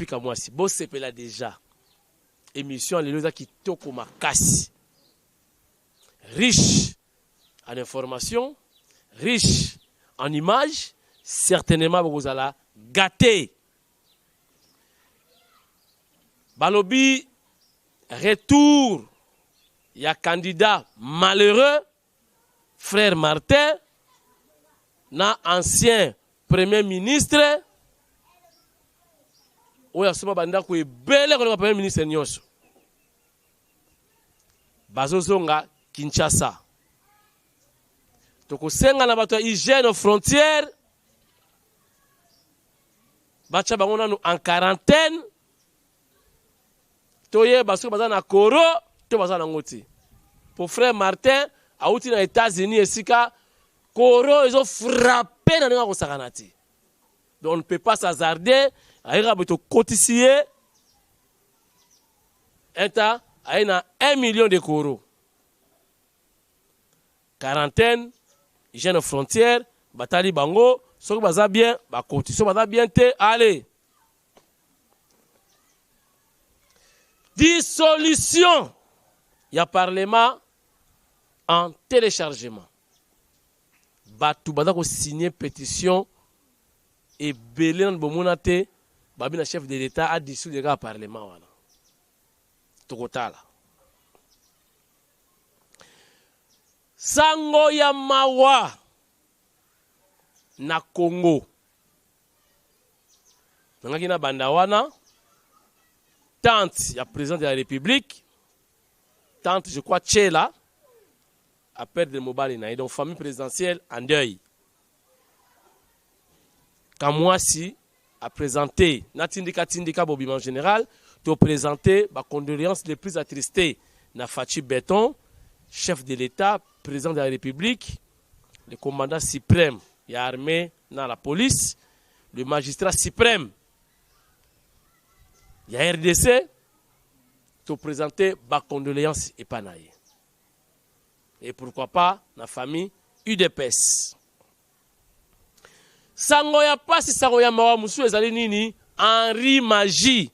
pika mwasi. Bo sepela déjà. Émission Alléluia qui toko makasi. Riche en information, riche en images, certainement vous allez gâter. Balobi, retour, il y a candidat malheureux, frère Martin, na ancien premier ministre, où il y a souvent banda qui est belé comme le premier ministre Nyonso. Bazozonga Kinshasa. Toko senga na bato hygiène aux frontières. Bacha bangona nous en quarantaine. Toye baso bazana koro, to bazana ngoti. Pour frère Martin, a outi na États-Unis esika koro ils ont frappé na nga ko sakanati. Donc on ne peut pas s'hasarder. Aïra beto cotiser Eta aïna 1 million de koro. Quarantaine, hygiène aux frontières, batali bango, so baza bien, ba cotiser, so baza bien te, allez. Dissolution. Il y a parlement en téléchargement. Batou baza ko signer pétition et belé nan bomonate. Babina chef de l'État a dissous le gars parlement wana. Tokotala. Sango ya mawa na Congo. Nangaki na banda wana tante ya président de la République, tante je crois Tchela a perdu le mobile na donc famille présidentielle en deuil. Kamwasi a présenté, Natindika Bobima en général, to présenté ma condoléances les plus attristées na Fachi Béton, chef de l'État, président de la République, le commandant suprême, il y a armée dans la police, le magistrat suprême, il y a RDC, to présenté ma condoléances et panaï. Et pourquoi pas la famille UDPS. Sango ya pasi sango ya mawa musu ezali nini Henri Magie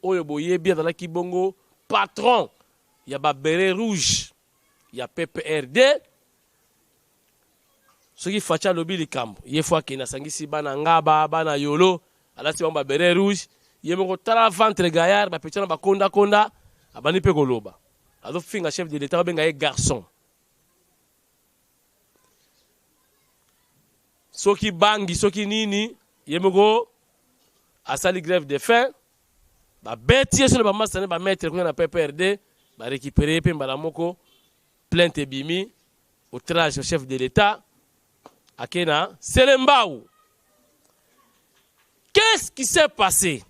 oyo boye bien dans la kibongo patron ya ba beret rouge ya PPRD ce qui facha lobi likambo ye fois que na sangisi bana ngaba bana yolo alati ba beret rouge ye moko tala ventre gaillard ba petana ba konda abani pe koloba azo finga chef de l'état benga ye garçon. Soki bangi, soki nini, yemego asali grève de faim, ba bêtier sur le bama sané ba mettre qu'on a PPRD, ba récupérer pe mbala moko plainte bimi outrage au chef de l'État akena Selembao. Qu'est-ce qui s'est passé?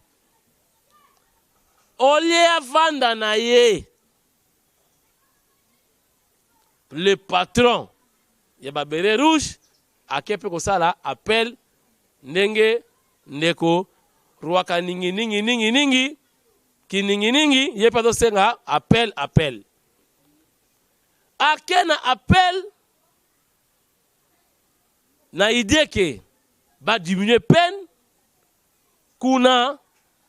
Olia vanda na ye. Le patron, yaba beret rouge akepe ko sala appel ndenge ndeko ruaka ningi ki ningi yepa do senga appel akena appel na idée que ba diminuer peine kuna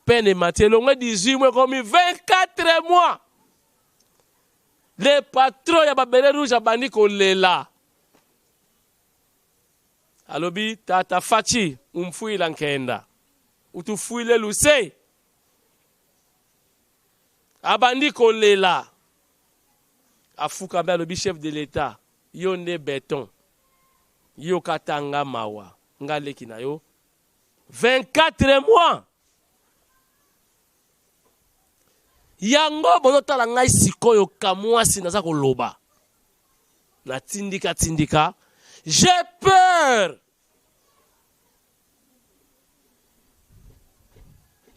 peine matelongo 18 mois comme 24 mois le patron ya ba beret rouge abandi ko lela. Alobi tata fachi umfui lankenda utufuile luse abandi kolela afuka ba alobi chef de l'État yo ne béton yo katanga mawa ngaleki na yo 24 mois yango bono tala ngai sikoyo kamwasi naza koloba na tindika j'ai peur.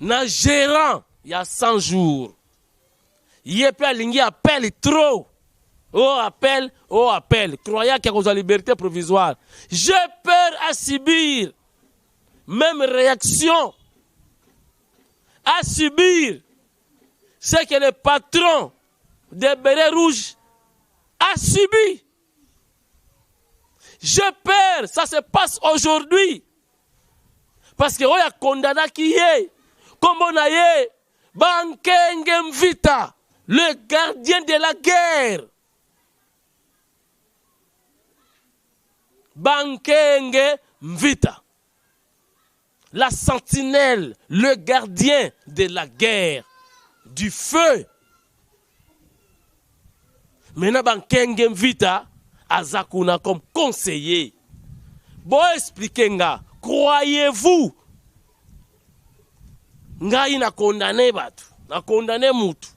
Na gérant, il y a 100 jours. Il y a pas lingi appel trop. Oh appel. Croyant qu'il y a une liberté provisoire. J'ai peur à subir. Même réaction. À subir. C'est que le patron des bérets rouges a subi. J'ai peur, ça se passe aujourd'hui. Parce que on a condamné qui est kombo na ye Bankenge Mvita, le gardien de la guerre. Bankenge Mvita, la sentinelle, le gardien de la guerre, du feu. Maintenant, Bankenge Mvita, Azakuna comme conseiller. Bon, expliquez-nga, croyez-vous, ngai na condamné batu, na condamné mutu.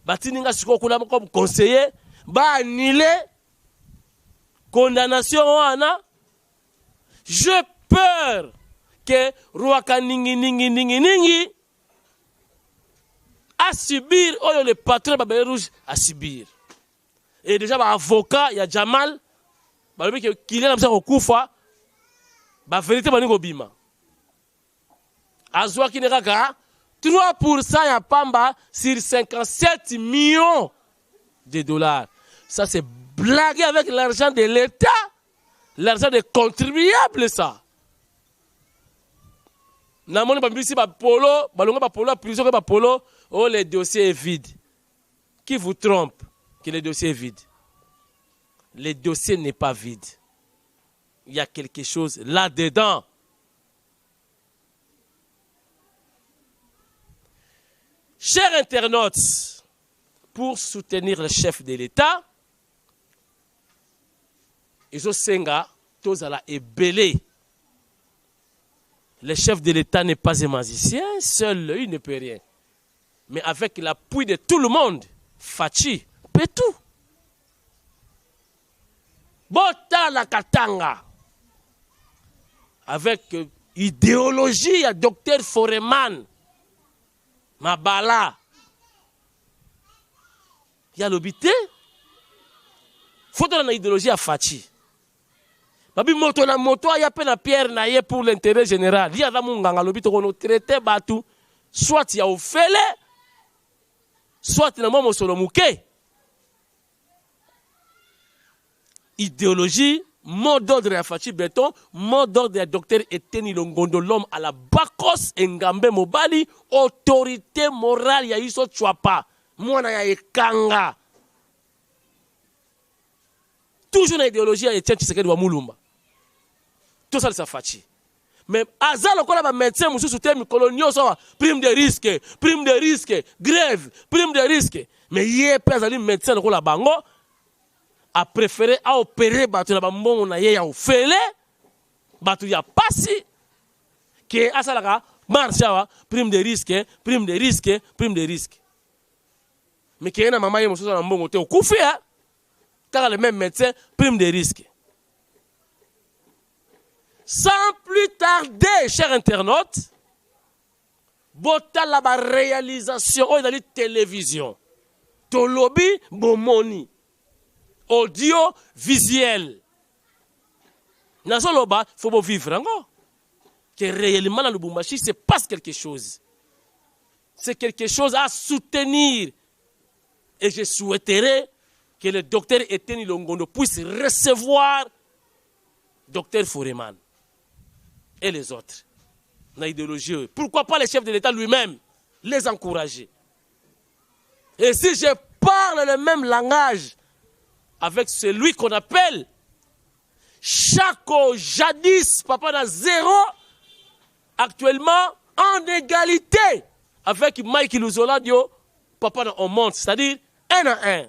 Batini nga siko kuna comme conseiller, ba annuler condamnation wana. J'ai peur que Rwaka ningi à subir, oh le patron Babel Rouge à subir. Et déjà ba avocat ya Jamal, ba lobi qu'il est là au kufa, ba vérité ba ningo bima. Azwa ki nekaka 3% ya pamba sur 57 millions de dollars. Ça c'est blaguer avec l'argent de l'État, l'argent des contribuables ça. Namoni ba mbisi ba polo, balonga ba polo prison ba polo, oh le dossier est vide. Qui vous trompe que le dossier est vide? Le dossier n'est pas vide. Il y a quelque chose là-dedans. Chers internautes, pour soutenir le chef de l'État, Izosenga, Tozala est belé. Le chef de l'État n'est pas un magicien, seul il ne peut rien. Mais avec l'appui de tout le monde, Fachi peut tout. Bota la Katanga, avec idéologie à Dr Foreman, Mabala, il y a l'obité. Faut donner l'idéologie à Fachi. Babi moto na moto ya pe na pierre na ye pour l'intérêt général. Il y a da munganga l'obité qu'on traité batu, soit il y a ofele, soit na momo solomuke. Idéologie, mot d'ordre à Fachi Béton, mot d'ordre à Docteur Eteni Longondo, l'homme à la Bakos Ngambe Mobali, autorité morale, ya iso chwapa, mwana ya ekanga. Toujours une idéologie à Etienne Tshisekedi wa Mulumba. Tout ça, c'est Fachi. Mais Azal, on a un médecin, monsieur, sous terme colonial, prime de risque, grève, prime de risque. Mais hier, un médecin, on a bango, a préféré à opérer, batu na bambon, on a yé à ofele, batu ya passi, qui a ça marche, prime de risque. Mais qui est na maman, monsieur, na mbongo, te au koufi, car le même médecin, prime de risque. Sans plus tarder, chers internautes, bota la réalisation dans la télévision. Tolobi bomoni. Audio visuel. Dans ce loba, il faut vivre encore. Que réellement dans le Lubumbashi, se passe quelque chose. C'est quelque chose à soutenir. Et je souhaiterais que le docteur Eteni Longondo puisse recevoir docteur Foreman et les autres. Dans l'idéologie. Pourquoi pas le chef de l'État lui-même les encourager? Et si je parle le même langage avec celui qu'on appelle Chako jadis, papa na zéro, actuellement en égalité avec Mike Luzola Dio, papa on monte, c'est-à-dire 1 à 1.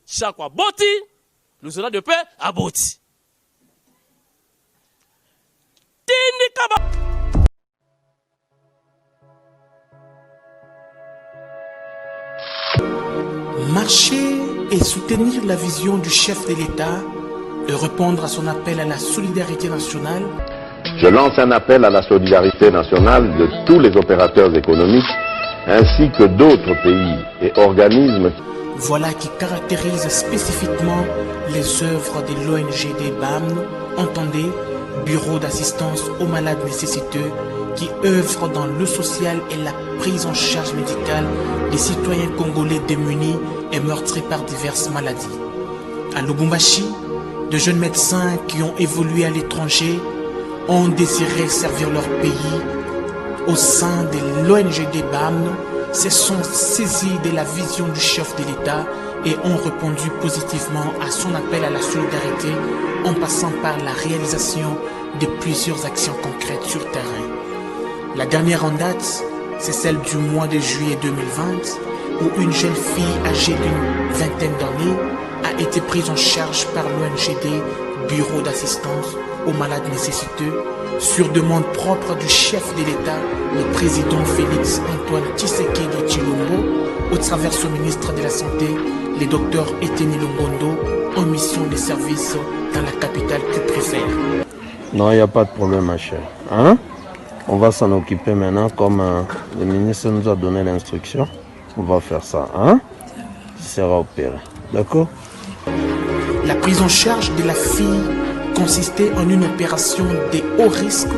Chako aboti, Luzola de paix aboti. Marcher et soutenir la vision du chef de l'État et répondre à son appel à la solidarité nationale. Je lance un appel à la solidarité nationale de tous les opérateurs économiques ainsi que d'autres pays et organismes. Voilà qui caractérise spécifiquement les œuvres de l'ONG des BAMN, entendez, Bureau d'assistance aux malades nécessiteux, qui œuvre dans le social et la prise en charge médicale des citoyens congolais démunis et meurtris par diverses maladies. À Lubumbashi, de jeunes médecins qui ont évolué à l'étranger ont désiré servir leur pays au sein de l'ONGD BAMN se sont saisis de la vision du chef de l'État et ont répondu positivement à son appel à la solidarité en passant par la réalisation de plusieurs actions concrètes sur terrain. La dernière en date, c'est celle du mois de juillet 2020 où une jeune fille âgée d'une vingtaine d'années a été prise en charge par l'ONGD Bureau d'assistance aux malades nécessiteux sur demande propre du chef de l'État, le président Félix Antoine Tshisekedi Tshilombo, au travers son ministre de la Santé, le docteur Eteni Longondo, en mission de service dans la capitale qu'il préfère. Non, il n'y a pas de problème, ma chère. Hein? On va s'en occuper maintenant, comme le ministre nous a donné l'instruction. On va faire ça, hein? Il sera opéré. D'accord? La prise en charge de la fille consistait en une opération de haut risque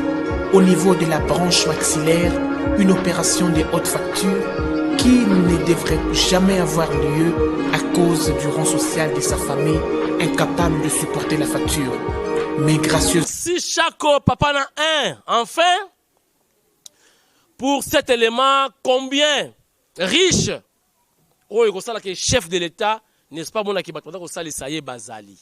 au niveau de la branche maxillaire, une opération de haute facture qui ne devrait jamais avoir lieu à cause du rang social de sa famille, incapable de supporter la facture. Mais gracieuse. Si chaque papa n'a un, enfin, pour cet élément, combien riche, oh, il chef de l'État, n'est-ce pas, mon qui bazali.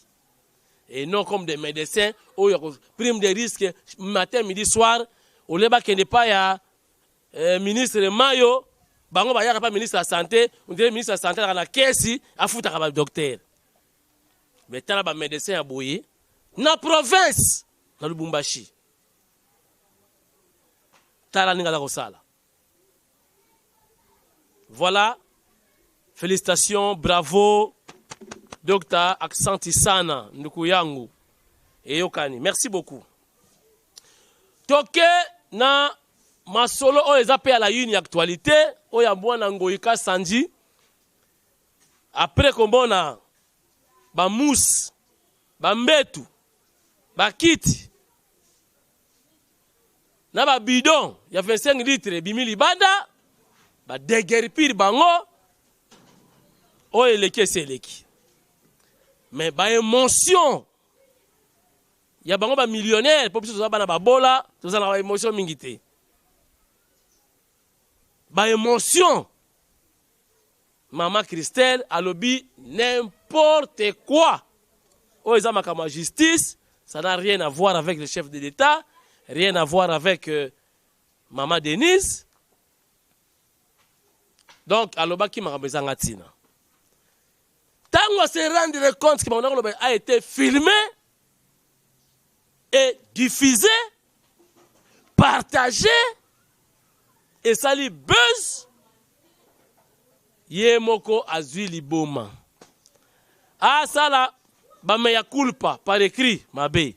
Et non comme des médecins, oh, prime des risques, matin, midi, soir, au leba qui n'est pas ya ministre Mayo, bango ba ya pas ministre de la santé, on dirait ministre de la santé dans la caisse, a foutu un docteur. Mais t'as un médecin à Boye, na province, dans le Lubumbashi. T'as la ninga la Rosala. Voilà. Félicitations, bravo, docteur Aksanti Sana, Nukuyangu et Yokani. Merci beaucoup. Toke na masolo o ezapé à la une actualité, o ya mwana ngoika Sanji. Après kombona ba mousse, ba mbetu, ba kiti. Na ba bidon, ya 25 litres bimili banda, ba degerpir bango. Oh, eleki c'est eleki. Mais ba émotion. Il y a bango ba millionnaire, pour ça ba bola, tout ça na ba émotion mingité. Ba émotion. Maman Christelle a lobby n'importe quoi. Oh, ils ont ma justice, ça n'a rien à voir avec le chef de l'État, rien à voir avec maman Denise. Donc, aloba qui m'a bezangatina. Tant se rendre compte que mon a été filmé et diffusé, partagé, et ça lui buzz, Yemoko azui liboma. Ah, ça là, bameya culpa, par écrit, mabe.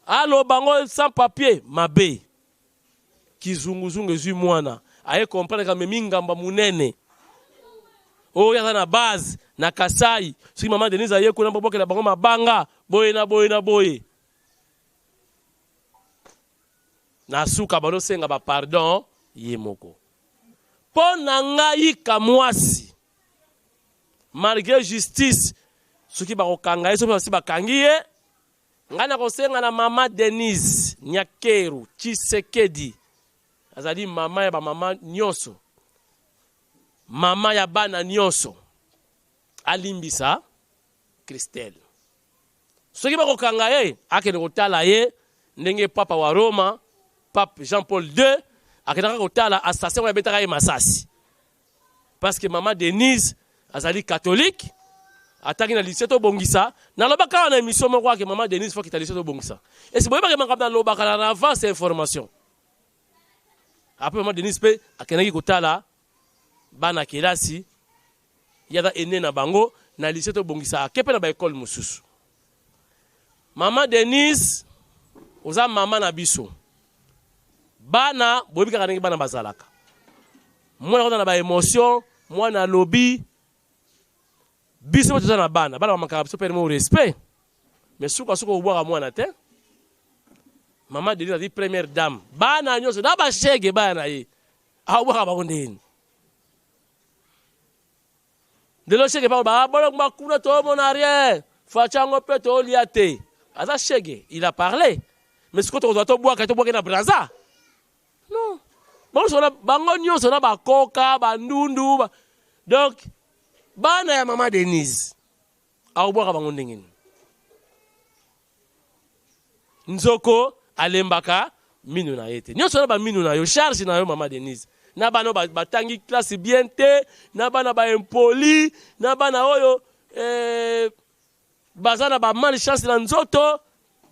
Allo bango sans papier, mabe. Kizunguzungu zui mwana. Aye comprendre que mingamba munene. Oh, y'a na base. Na Kasai, si maman Denise aye kuna boboke la bango mabanga, boye na boye na boye. Na suka bano senga ba pardon, yemoko. Po na ngai kamwasi. Malgré justice, ce qui ba okanga, so si ba kangiye, ngana ko senga na maman Denise, Nyakeru, Tshisekedi. Azali mama ya ba mama nyonso. Mama ya bana nyonso. Alimbisa Christelle. Ce qui va kokanga ye, akene kotala ye, ndenge papa wa Roma, pape Jean-Paul II, akene kotala assassin wa betaka ye masasi. Parce que maman Denise azali catholique, ataki na lycée to bongisa, na lobaka na émission moko ke maman Denise faut qu'il lycée to bongisa. Et c'est boyeba ke mangaba na lobaka na avance information. Après maman Denise pe akene kotala bana kelasi yada ene na bango na lycée to bongisa kepe na ba école mususu. Maman Denise oza mama na biso. Bana bobi kaka ndenge bana bazalaka. Mwana na ba émotion, mwana lobby biso toza na bana makaka biso perdre mon respect. Mais suka obwaka mwana te. Maman Denise a dit première dame. Bana nyonso na ba shege bana ye. Awaka ba kondeni. De l'autre chèque pas bah bon ma kuna to mon arrière fachango pe to liate aza chèque il a parlé mais ce que tu as dit, tu as braza. Non. Bon, bango nyonso na ba koka, ba ndundu. Donc, bana ya maman Denise. A boire bango ndengeni. Nzoko alembaka minu na yete. Nyonso na ba minu na yo charge na yo maman Denise. Na bana batangi classe bien te, na bana ba impoli, na bana oyo bazana ba malchance na nzoto,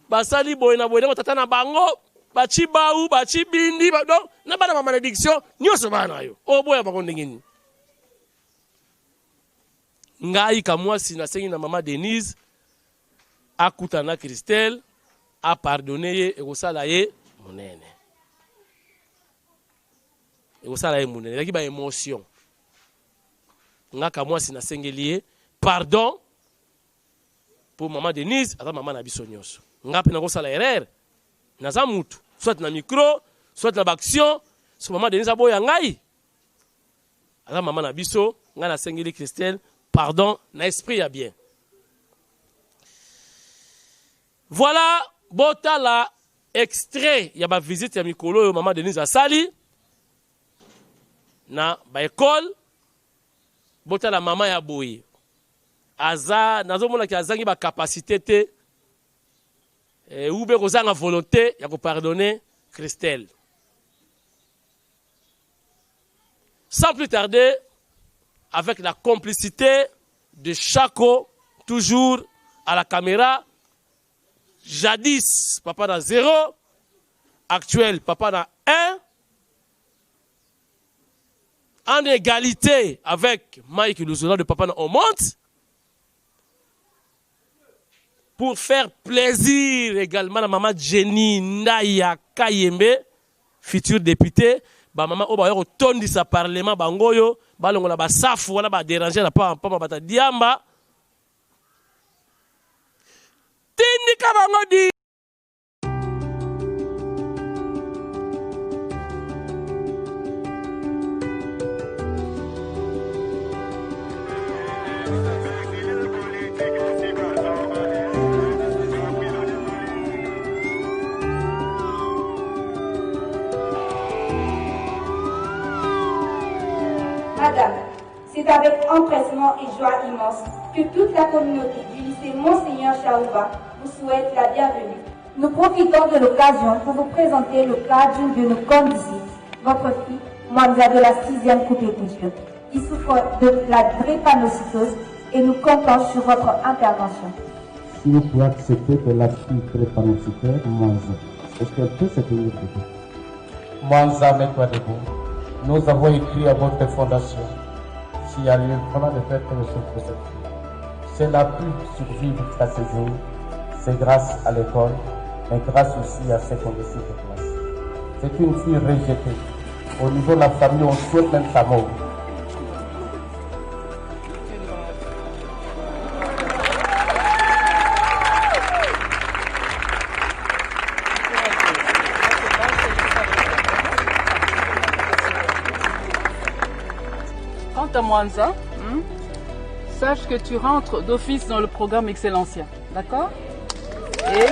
basali boye na tata na bango, bachi baou, bachi bindi, donc na bana ba malédiction, nyonso bana yo. O boya bango ndengeni. Ngai kamwa sinasengi na maman Denise akutana Christelle a pardonné ye ekosala ye monene. Ekosala ye monene, laki ba émotion. Nga kamwa sinasengeli ye pardon pour maman Denise, ata maman na biso nyonso. Nga pe na kosala erreur. Naza mutu, soit na micro, soit na action, so maman Denise aboya ngai. Ata maman na biso, nga na sengeli Christelle pardon, na esprit ya bien. Voilà, bota la extrait, ya ba visite ya mikolo yo maman Denise asali na ba école. Bota la maman ya boye. Aza, nazo mona ki azangi ba capacité te ou be kozanga volonté ya ko pardonner Christelle. Sans plus tarder, avec la complicité de Chaco, toujours à la caméra. Jadis, papa dans 0. Actuel, papa dans 1. En égalité avec Mike Luzola de papa dans on monte. Pour faire plaisir également à maman Jenny Ndaya Kayembe, future députée. Ba maman oba yo tondi sa parlement bangoyo. Balongo la ba safu wala ba déranger la pa bata diamba. Tindika bango di. Madame, c'est avec empressement et joie immense que toute la communauté du lycée Monseigneur Chaouba vous souhaite la bienvenue. Nous profitons de l'occasion pour vous présenter le cas d'une de nos condisciples, votre fille, Mwanza de la 6e coupe étudiante, qui souffre de la drépanocytose et nous comptons sur votre intervention. Si vous pouvez accepter de la fille drépanocytaire, Mwanza, est-ce qu'elle peut se tenir debout? Mwanza, mets-toi debout. Nous avons écrit à votre fondation s'il y a lieu vraiment de faire quelque chose pour cette fille. Si elle a pu survivre à ses jours, c'est grâce à l'école, mais grâce aussi à ses conditions de classe. C'est une fille rejetée. Au niveau de la famille, on souhaite même sa mort. Quant à Mwanza, sache que tu rentres d'office dans le programme Excellencia, d'accord? Et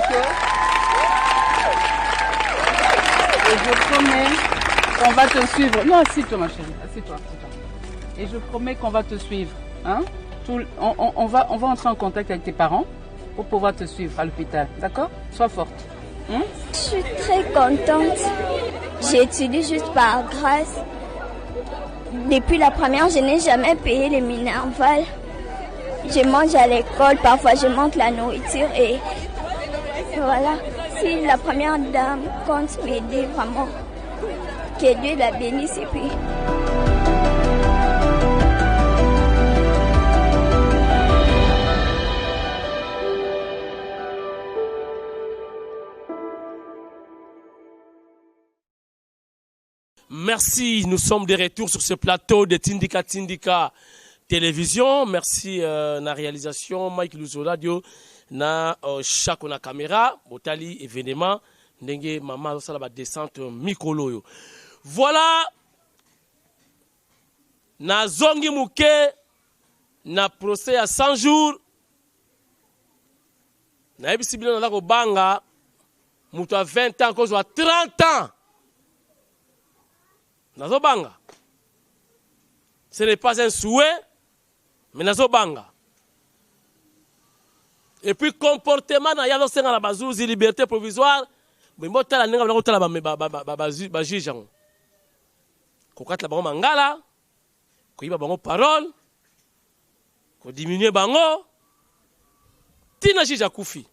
je promets qu'on va te suivre. Non, assieds-toi ma chérie, assieds-toi. Et je promets qu'on va te suivre. Hein? On va entrer en contact avec tes parents pour pouvoir te suivre à l'hôpital, d'accord? Sois forte. Je suis très contente. J'étudie juste par grâce. Depuis la première, je n'ai jamais payé les Minerval. Je mange à l'école, parfois je manque la nourriture et voilà. Si la première dame compte m'aider vraiment, que Dieu la bénisse et puis... Merci, nous sommes de retour sur ce plateau de Tindika Télévision. Merci na réalisation Mike Luzola na Chaco na caméra, botali événement ndenge maman sala ba descente mikolo yo. Voilà na zongi muke na procès à 100 jours. Na ebisibilo na ko banga Mutu a 20 ans, cause a 30 ans. Nazobanga. Ce n'est pas un souhait, mais nazobanga. Et puis comportement na yazo senga la bazouzi liberté provisoire, mais tala nenga na tala ba juge ngo. Ko katla bango mangala, ko yiba bango parole, ko diminuer bango. Tina juge akufi.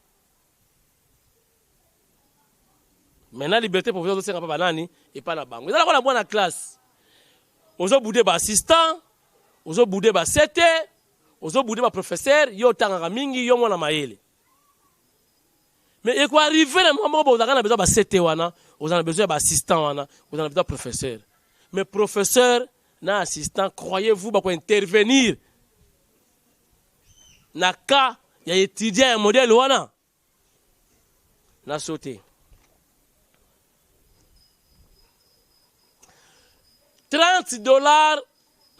Maintenant liberté provisoire senga pa banani et pas na bango. Ezala ko na bonne classe. Ozo boudé ba assistant, ozo boudé ba CT, ozo boudé ba professeur, yo tangaka mingi yo mona maele. Mais et quoi arriver na moment bo zakana besoin ba CT wana, ozo na besoin ba assistant wana, ozo na besoin professeur. Mais professeur na assistant, croyez-vous ba ko intervenir na cas ya étudiant un modèle wana na sauté. 30 dollars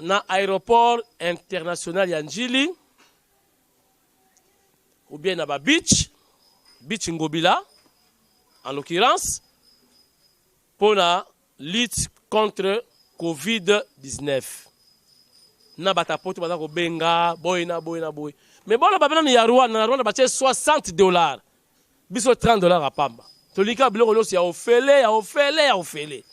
na aéroport international ya Njili ou bien na ba beach Ngobila en l'occurrence pour la lutte contre COVID-19 na batapoto baza ko benga boy mais bon ba bana ya Rwanda ba 60 dollars biso 30 dollars a pamba tolika biloko losi ya ofele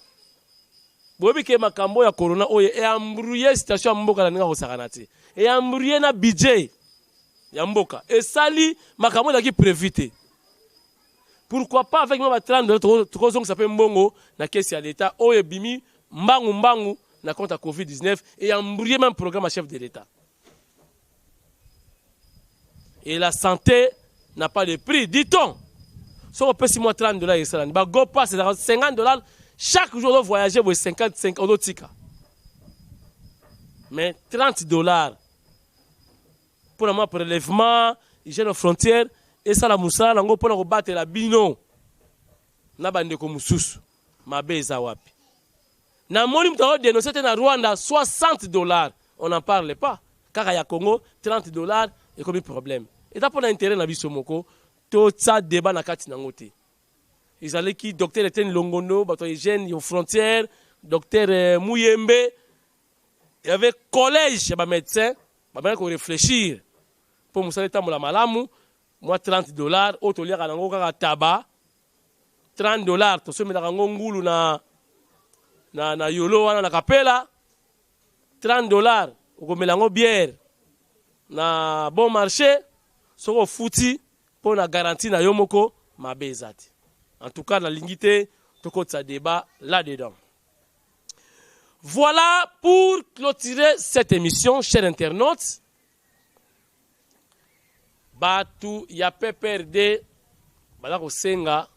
bobi ke makambo ya corona oye e embrouiller situation ya mboka na ninga ko sakana te e embrouiller na budget ya mboka et sali makambo na ki prévité. Pourquoi pas avec moi 30 dollars to ça peut mbongo na caisse ya l'état oye bimi mbangu na compte à COVID-19 et embrouiller même programme à chef de l'état. Et la santé n'a pas de prix, dit-on. Si on peut 6 mois 30 dollars, bah go pass c'est 50 dollars. Chaque jour, on voyager pour 55 euros. Mais 30 dollars pour un prélèvement, hygiène aux frontières, et ça la moussa, on peut battre la bino. Na bande ko mususu, ma beza wapi. Na moni mtao dénoncé na Rwanda 60 dollars, on n'en parle pas. Car ya Congo 30 dollars et comme problème. Et t'as pas d'intérêt na bisomoko, tout ça débat na kati na ngote. Ils allaient qui docteur Etienne Longondo, bateau hygiène aux frontières, docteur Mouyembe, il y avait collège de médecins, il faut réfléchir. Pour nous saluer la malamu, moi 30 dollars, auto liya kanango kaka tabac, 30 dollars, to se met na ngulu na yolo wana na kapela, 30 dollars, au melango bière, na bon marché, soko fouti, pour la garantie na yomoko, ma bezati. En tout cas, la lignité, tout côté ça débat là-dedans. Voilà pour clôturer cette émission, chers internautes. Batu ya PPRD, Balako Senga,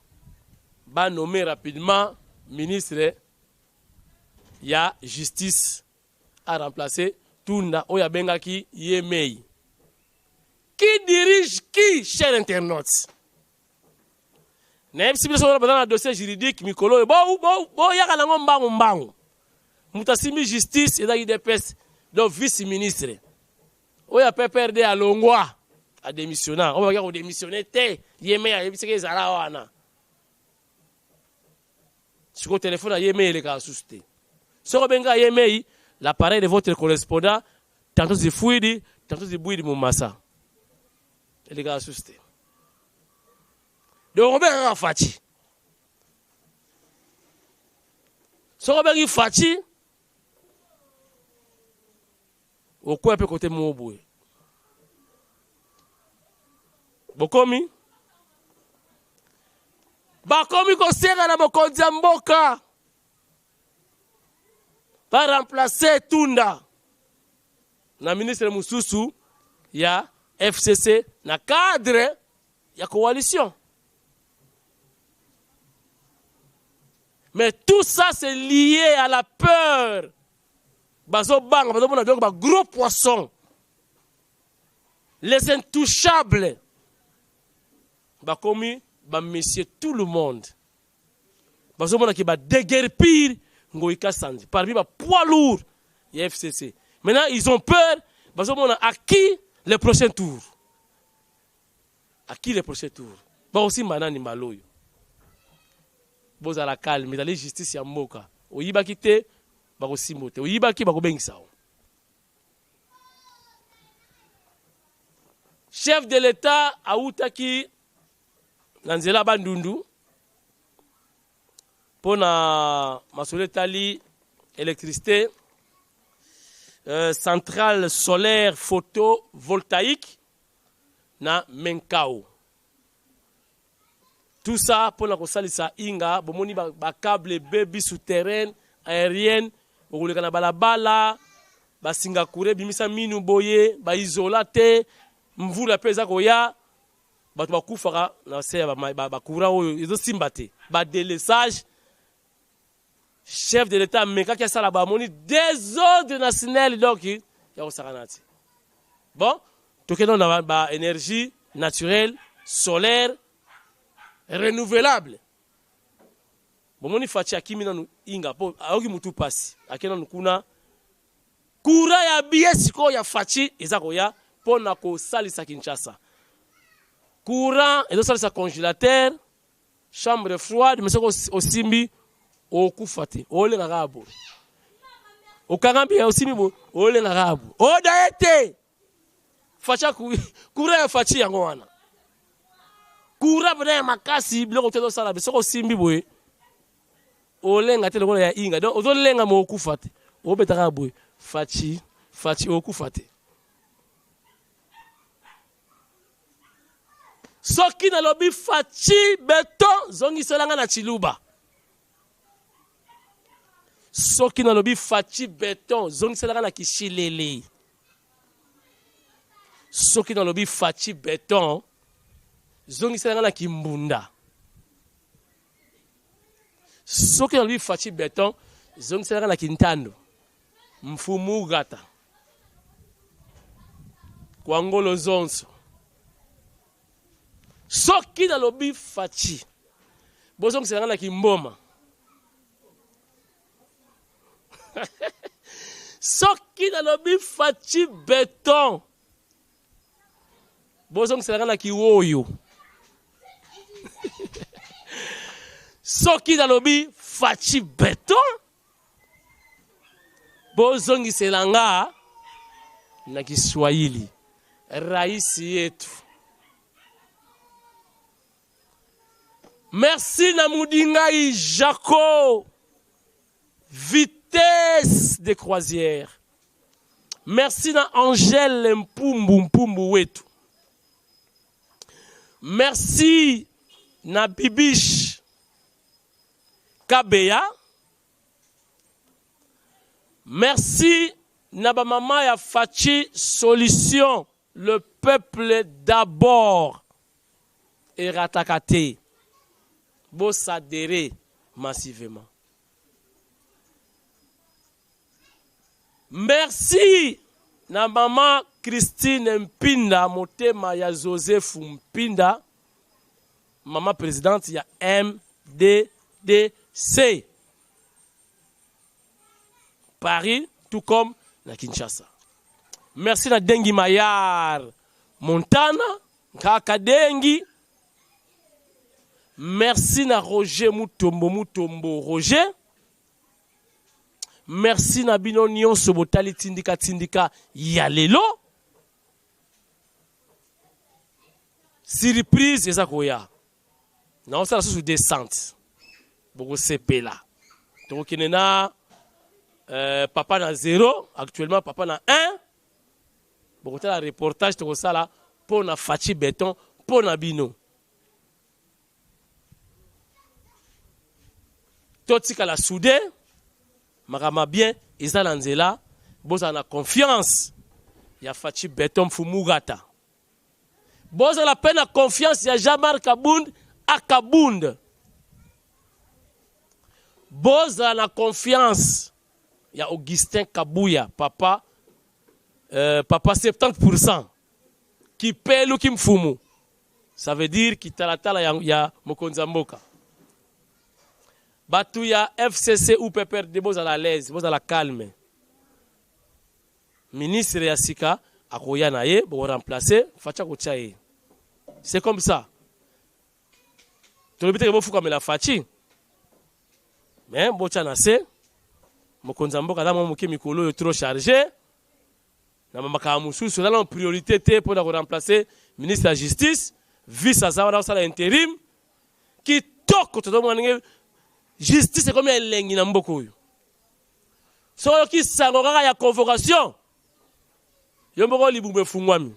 ba nommé rapidement ministre ya justice à remplacer Tunda Oya Bengaki Yemei. Qui dirige qui, chers internautes? Si vous avez un dossier juridique, Mikolo, yaka nango mbangu. Mutasimi justice et l'IDPS, donc vice-ministre. Oya PPRD à Longwa, à démissionner. On va démissionner, Yémé a yébisé Zarawana. Sur le téléphone, à Yémé, il est à souster. Sur Benga Yémé, l'appareil de votre correspondant, tantôt c'est Fouidi, tantôt c'est Bouidi Moumassa. Il est à souster. Donc, Robert Rafati. Ce Robert Rafati, au quoi peut côté mon boué? Bokomi? Bakomi kosera na bokonzi mboka. Va remplacer Tunda. Na ministre Mususu, ya FCC, na cadre, ya coalition. Mais tout ça, c'est lié à la peur. Bazo bang, bazo bona donc ba gros poissons. Les intouchables. Ba komi ba monsieur tout le monde. Bazo bona ki ba déguerpir ngoika sandi. Parmi ba poids lourd, il y a FCC. Maintenant, ils ont peur. Bazo bona à qui les prochains tours? À qui les prochains tours? Ba aussi manani maloyo. bozala calme ezali justice ya mboka oyibaki te bakosimbo te oyibaki bakobengisa yo. Chef de l'État autaki na nzela bandundu pona masolo etali électricité centrale solaire photovoltaïque na Menkao. Tout ça pour la kosalisa inga bomoni ba câble baby souterrain aérienne bokuleka na balabala ba Singapour bimisa minu boye ba isolate mvula peza koya batu bakufaka na se ba courant oyo ezo simbate ba délaissage. Chef de l'État meka ki sala ba moni désordre national donc ya osakanati. Bon, tout que dans ba énergie naturelle solaire renouvelable. Bomoni fachi akimi nanu inga po aoki mutu pasi akena nukuna kura ya biesiko ya fachi ezako ya pona ko salisa Kinshasa. Courant ezo salisa congélateur, chambre froide mais soko osimbi okufate olenga kabo. Okangambi osimbi bo olenga kabo. Oda ete facha kura ya fachi yango wana. Kura bana makasi biloko tezo sala besoko simbi boye olenga te lokola ya inga donc ozolenga mo okufate obetaka boye fachi okufate soki na lobi fachi beton zongiselanga na chiluba soki na lobi fachi beton zongiselanga na kishilele soki na lobi fachi beton zongiselanga na kimbunda soki na lui fachi beton zongiselanga na kintando mfumu gata kwa ngolo zonso soki na lobi fachi bozongiselanga na kimboma soki na lobi fachi beton bozongiselanga na kiwoyo soki na lobi fachi beton bozongiselanga na Kiswahili raisi yetu. Merci na Mudingai Jaco vitesse de croisière. Merci na Angèle Mpumbu wetu. Merci na Bibiche Kabeya. Merci na ba mama ya Fachi Solution, le peuple d'abord et ratakate. Bo s'adhérer massivement. Merci na maman Christine Mpinda motema ya Joseph Mpinda, maman présidente ya MDDC Paris tout comme na Kinshasa. Merci na Dengi Mayar Montana Kaka Dengi. Merci na Roger Mutombo Roger. Merci na bino nyonso botali tindika ya lelo. Surprise eza koya. Na osala sous descente. Boko sepela. Donc kinena papa na 0, actuellement papa na 1. Boko tala reportage to sala pour na Fachi Beton pour na bino. Totika la soudé makama bien eza na nzela boza na confiance ya Fachi Beton Fumugata. Boza la peine confiance ya Jamar Kabund Akabund. Boza na confiance ya Augustin Kabuya papa 70% qui paie lu kimfumu. Ça veut dire ki talatala ya mokonza mboka. Batu ya FCC ou PPRD boza la l'aise, boza la calme. Ministre ya sika akoya na ye bo remplacer facha ko tchaye. C'est comme ça. Tu le bite bo fuka me la fachi. mais bocha na se mokonza mboka da mo moke mikolo yo trop chargé na mamaka mususu na la priorité te pour remplacer ministre de la justice vice azawa na sala intérim qui toko to mo ngé justice comme elengi na mboko yo so ki sango kaka ya convocation yo mboko libumbe fungwami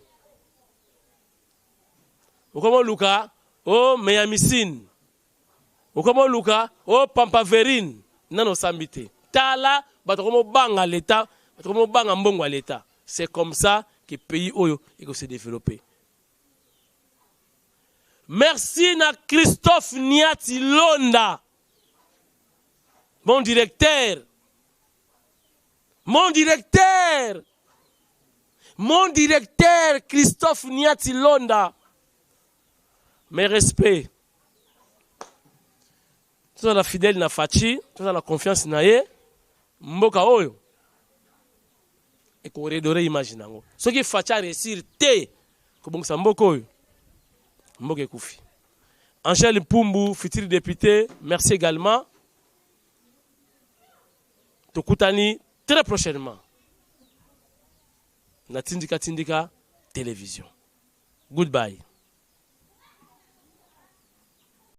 okomo luka o meyamisine okomo luka o pampaverine nano sambité tala bato komo banga l'état bato komo banga mbongo à l'état. C'est comme ça que le pays oyo il se développer. Merci na Christophe Niati Londa, mon directeur Christophe Niati Londa. Mes respects. Tout la fidèle na Fachi, tout la confiance na ye, mboka oyo. Et qu'on redore imagine. Ce qui Fachi a réussir te, comme ça mboko oyo. Mboka koufi. Angèle Pumbu, futur député, merci également. Tokutani très prochainement. Na Tindika télévision. Goodbye.